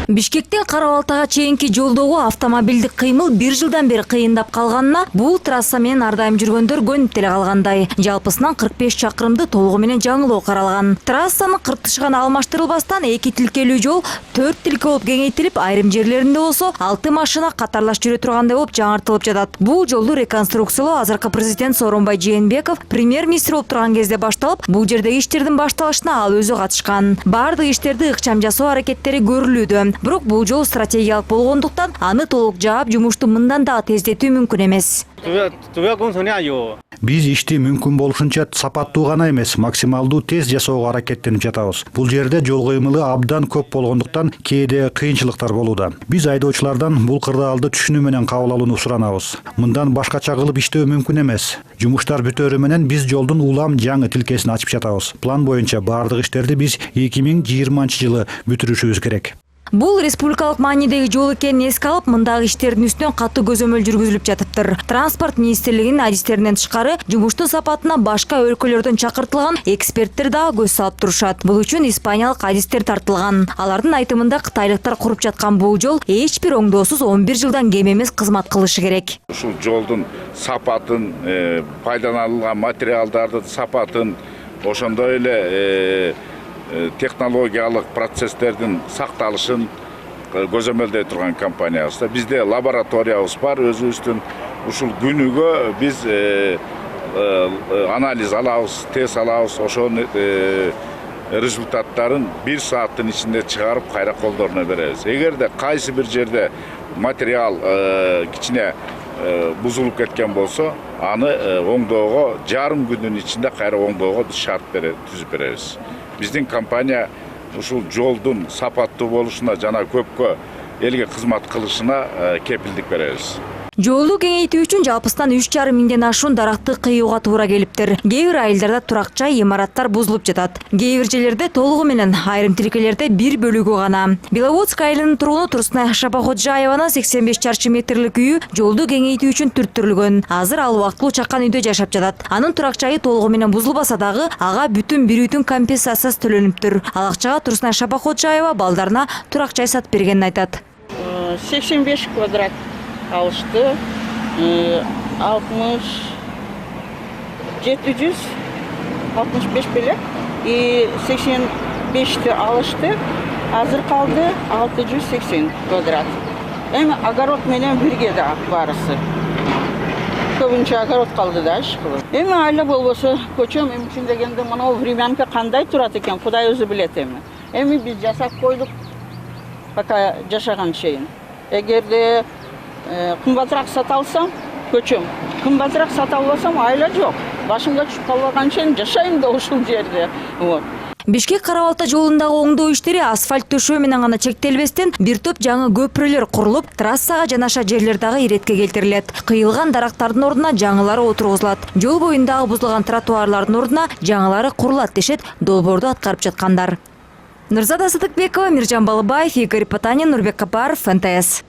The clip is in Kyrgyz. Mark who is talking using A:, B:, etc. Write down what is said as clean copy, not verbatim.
A: Бишкектен Кара-Балтага чейинки жолдогу автомобилдик кыймыл 1 жылдан бери кыйындап калганына бул трасса менен ар дайым жүргөндөр көнүп деле калгандай. Жалпысынан 45 чакырымды толугу менен жаңылоо каралган. Трассанын кыртышканы алмаштырылбастан 2 тилкелүү жол 4 тилке болуп кеңейтилип, айрым жерлеринде болсо 6 машина катарлаш жүрө тургандай болуп жаңыртылып жатат. Бул жолду реконструкциялоо азыркы президент Сооронбай Жээнбеков премьер-министр болуп турган кезде башталып, бул жердеги иштердин башталышына ал өзү катышкан. Бардык иштерди ыкчам жасоо аракеттери көрүлүүдө. Бирок бул жол стратегиялык болгондуктан аны толук жаап жумушту мындан дагы тездетүү мүмкүн эмес.
B: Биз ишти мүмкүн болушунча сапаттуу гана эмес, максималдуу тез жасоого аракеттенип жатабыз. Бул жерде жол кыймылы абдан көп болгондуктан кээде кыйынчылыктар болууда. Биз айдоочулардан бул кырдаалды түшүнүү менен кабыл алууну суранабыз. Мындан башкача кылып иштөө мүмкүн эмес. Жумуштар бүтөөрү менен биз жолдун улам жаңы тилкесин ачып жатабыз. План боюнча бардык иштерди биз 2020-жылы бүтүрүшүбүз керек.
A: Бул республикалык маанидеги жол экенин эске алып, мындагы иштердин үстүнөн катуу көзөмөл жүргүзүлүп жатыптыр. Транспорт министрлигинин адистеринен тышкары жумуштун сапатына башка өлкөлөрдөн чакыртылган эксперттер дагы көз салып турушат. Бул үчүн испаниялык адистер тартылган. Алардын айтымында кытайлыктар куруп жаткан бул жол эч бир оңдоосуз 11 жылдан кем эмес кызмат кылышы керек.
C: Ушул жолдун сапатын, пайдаланылган материалдардын сапатын, ошондой эле технологиялык процесстердин сакталышын көзөмөлдөй турган компаниябыз. Бизде лабораториябыз бар, өзүбүздүн ушул күнүгө биз анализ алабыз, тест алабыз, ошонун результаттарын 1 сааттын ичинде чыгарып кайра колдоруна беребиз. Эгерде кайсы бир жерде материал кичине бузулуп кеткен болсо, аны оңдоого жарым күндүн ичинде кайра оңдоого биз шарт түзүп беребиз. Биздин компания ушул жолдун сапаттуу болушуна жана көпкө элге кызмат кылышына кепилдик беребиз.
A: Жолду кеңейтүү үчүн жалпысынан 3,5 миңден ашуун даракты кыюуга туура келиптир. Кээ бир айылдарда турак-жай, имараттар бузулуп жатат. Кээ бир жерлерде толугу менен, айрым тилкелерде бир бөлүгү гана. Беловодск айылынын тургуну Турсунай Шапаходжаеванын 85 чарчы метрлик үйү жолду кеңейтүү үчүн түрттүрүлгөн. Азыр ал убактылуу чакан үйдө жашап жатат. Анын турак-жайы толугу менен бузулбаса дагы, ага бүтүн бир үйдүн компенсациясы төлөнүптүр. Ал акчага Турсунай Шапаходжаева балдарына турак-жай сатып бергенин айтат.
D: 85 квадрат алышты, 765 белек, 85'ti алышты, азыр калды 680 квадрат. Эми огород менен бирге да барысы. Көбүнчө огород калды да ишкылы. Эми айла болбосо көчөм үчүн дегенде мына времянка кандай турат экен, Кудай өзү билет эми. Эми биз жасап койдук пока жашаган чейин. Эгерде кымбатыраак сата алсам, көчөм. Кымбатыраак сата албасам, айла жок. Башымга түшүп калбаган чейин жашайм да ушул жерде. Вот.
A: Бишкек Кара-Балта жолундагы оңдоо иштери асфальт төшөө менен гана чектелбестен бир топ жаңы көпүрөлөр курулуп, трассага жанаша жерлер дагы иретке келтирилет. Кыйылган дарактардын ордуна жаңылары отургузулат. Жол боюндагы бузулган тротуарлардын ордуна жаңылары курулат дешет долбоорду аткарып жаткандар. Нурзада Садыкбекова, Миржан Балыбаев, Игорь Потанин, Нурбек Капаров, НТС.